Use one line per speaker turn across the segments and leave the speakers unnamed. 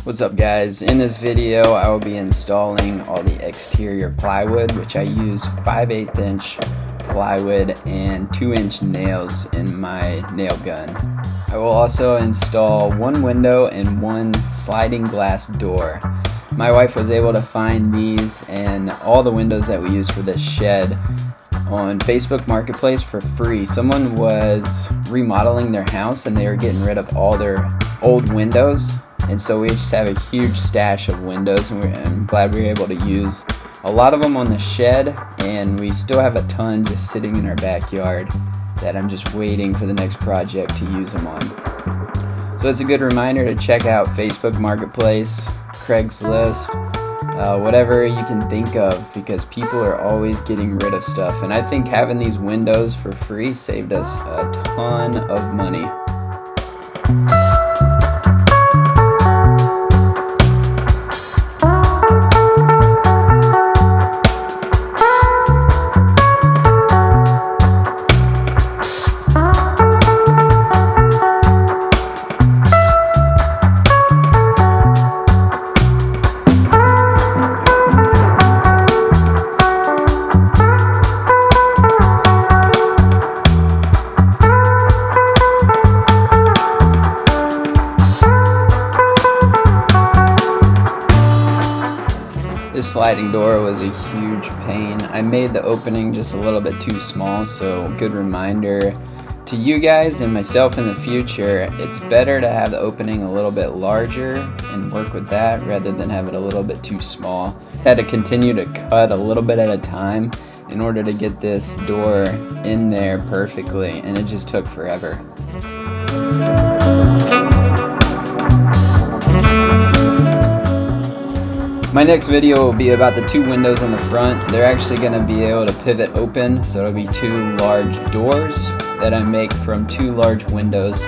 What's up guys? In this video I will be installing all the exterior plywood, which I use 5/8 inch plywood and 2-inch nails in my nail gun. I will also install one window and one sliding glass door. My wife was able to find these and all the windows that we use for this shed on Facebook Marketplace for free. Someone was remodeling their house and they were getting rid of all their old windows, and so we just have a huge stash of windows, and I'm glad we were able to use a lot of them on the shed, and we still have a ton just sitting in our backyard that I'm just waiting for the next project to use them on. So it's a good reminder to check out Facebook Marketplace, Craigslist, whatever you can think of, because people are always getting rid of stuff, and I think having these windows for free saved us a ton of money. This sliding door was a huge pain. I made the opening just a little bit too small, so good reminder to you guys and myself in the future, it's better to have the opening a little bit larger and work with that rather than have it a little bit too small. I had to continue to cut a little bit at a time in order to get this door in there perfectly, and it just took forever. My next video will be about the two windows in the front. They're actually going to be able to pivot open, so it'll be two large doors that I make from two large windows.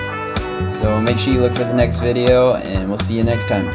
So make sure you look for the next video, and we'll see you next time.